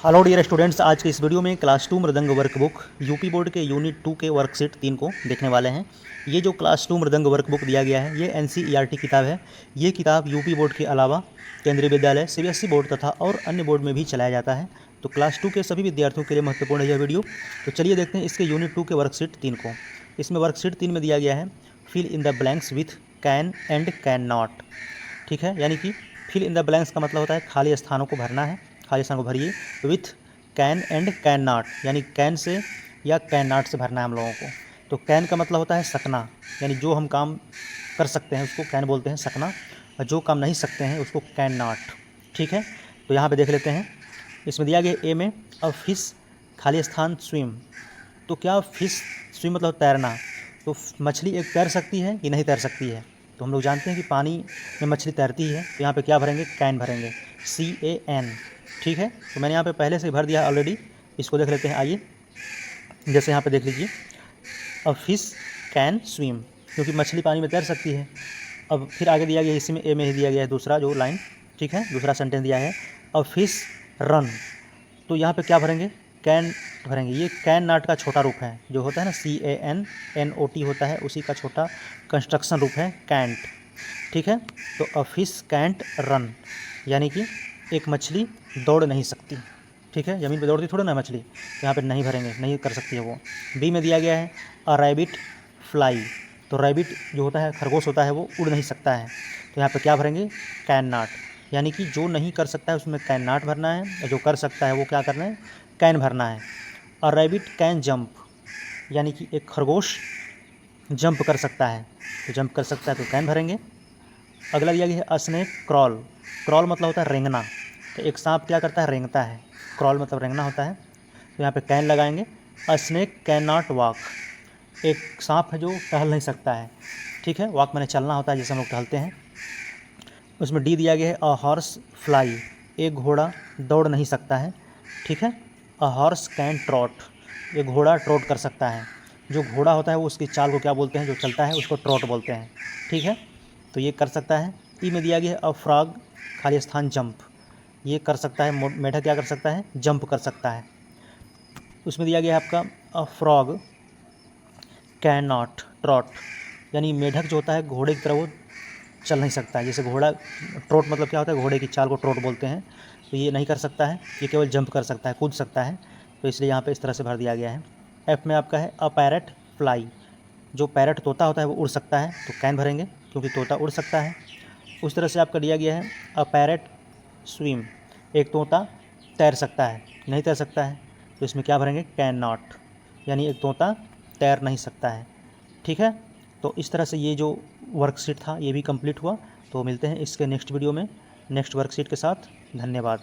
Hello dear students, आज के इस वीडियो में क्लास 2 मृदंग वर्कबुक यूपी बोर्ड के यूनिट 2 के वर्कशीट 3 को देखने वाले हैं। ये जो क्लास 2 मृदंग वर्कबुक दिया गया है ये एनसीईआरटी किताब है। ये किताब यूपी बोर्ड के अलावा केंद्रीय विद्यालय, सीबीएसई बोर्ड तथा और अन्य बोर्ड में भी चलाया जाता है। तो क्लास 2 के सभी विद्यार्थियों के लिए महत्वपूर्ण है यह वीडियो। तो चलिए देखते हैं इसके यूनिट 2 के वर्कशीट 3 को। इसमें वर्कशीट 3 में दिया गया है fill in the blanks with can and can not. ठीक है, यानी कि फिल इन द ब्लैंक्स का मतलब होता है खाली स्थानों को भरना है, खाली स्थान को भरिए। With can and can not, यानी कैन से या कैन नॉट से भरना है हम लोगों को। तो कैन का मतलब होता है सकना, यानी जो हम काम कर सकते हैं उसको कैन बोलते हैं, सकना। और जो काम नहीं सकते हैं उसको कैन नॉट। ठीक है, तो यहाँ पे देख लेते हैं। इसमें दिया गया ए में अ फिश, खाली स्थान स्विम। तो क्या फिश स्विम मतलब तैरना, तो मछली एक तैर सकती है कि नहीं तैर सकती है? तो हम लोग जानते हैं कि पानी में मछली तैरती है। तो यहाँ पे क्या भरेंगे? कैन भरेंगे, CAN। ठीक है, तो मैंने यहाँ पे पहले से भर दिया ऑलरेडी। इसको देख लेते हैं, आइए। जैसे यहाँ पे देख लीजिए, अ फिश कैन स्विम, क्योंकि मछली पानी में तैर सकती है। अब फिर आगे दिया गया, इसी में ए में ही दिया गया है दूसरा जो लाइन। ठीक है, दूसरा सेंटेंस दिया है अ फिश रन। तो यहाँ पे क्या भरेंगे? कैन भरेंगे। ये कैन नॉट का छोटा रूप है, जो होता है ना CANNOT होता है, उसी का छोटा कंस्ट्रक्शन रूप है कैंट। ठीक है, तो अ फिश कैंट रन, यानी कि एक मछली दौड़ नहीं सकती। ठीक है, ज़मीन पे दौड़ती थोड़ा ना मछली, यहाँ पे नहीं भरेंगे, नहीं कर सकती है वो। बी में दिया गया है अ रैबिट फ्लाई। तो रैबिट जो होता है, खरगोश होता है, वो उड़ नहीं सकता है। तो यहाँ पे क्या भरेंगे? कैन नॉट, यानी कि जो नहीं कर सकता है उसमें कैन नॉट भरना है, और जो कर सकता है वो क्या करना है? कैन भरना है। अ रैबिट कैन जंप, यानी कि एक खरगोश जंप कर सकता है, तो जंप कर सकता है तो कैन भरेंगे। अगला दिया गया है अ स्नेक क्रॉल। क्रॉल मतलब होता है रेंगना। तो एक सांप क्या करता है? रेंगता है। क्रॉल मतलब रेंगना होता है, तो यहाँ पे कैन लगाएंगे। अ स्नेक कैन नॉट वॉक, एक सांप है जो टहल नहीं सकता है। ठीक है, वॉक मैंने चलना होता है, जैसे हम लोग टहलते हैं। उसमें डी दिया गया है अ हॉर्स फ्लाई, एक घोड़ा दौड़ नहीं सकता है। ठीक है, अ हॉर्स कैन ट्रॉट, एक घोड़ा ट्रॉट कर सकता है। जो घोड़ा होता है वो उसकी चाल को क्या बोलते हैं? जो चलता है उसको ट्रॉट बोलते हैं। ठीक है, तो ये कर सकता है। ई में दिया गया है अ फ्रॉग, खाली स्थान जंप, ये कर सकता है। मेढक क्या कर सकता है? जंप कर सकता है। उसमें दिया गया है आपका a frog can not trout, यानी मेढक जो होता है घोड़े की तरह वो चल नहीं सकता है। जैसे घोड़ा ट्रोट मतलब क्या होता है? घोड़े की चाल को ट्रोट बोलते हैं। तो ये नहीं कर सकता है, ये केवल जंप कर सकता है, कूद सकता है। तो इसलिए यहाँ पे इस तरह से भर दिया गया है। एफ में आपका है अ पैरट फ्लाई, जो पैरट तोता होता है वो उड़ सकता है, तो कैन भरेंगे क्योंकि तोता उड़ सकता है। उस तरह से आपका दिया गया है अ पैरट स्विम, एक तोता तैर सकता है, नहीं तैर सकता है, तो इसमें क्या भरेंगे? कैन नॉट, यानी एक तोता तैर नहीं सकता है। ठीक है, तो इस तरह से ये जो वर्कशीट था ये भी कंप्लीट हुआ। तो मिलते हैं इसके नेक्स्ट वीडियो में नेक्स्ट वर्कशीट के साथ। धन्यवाद।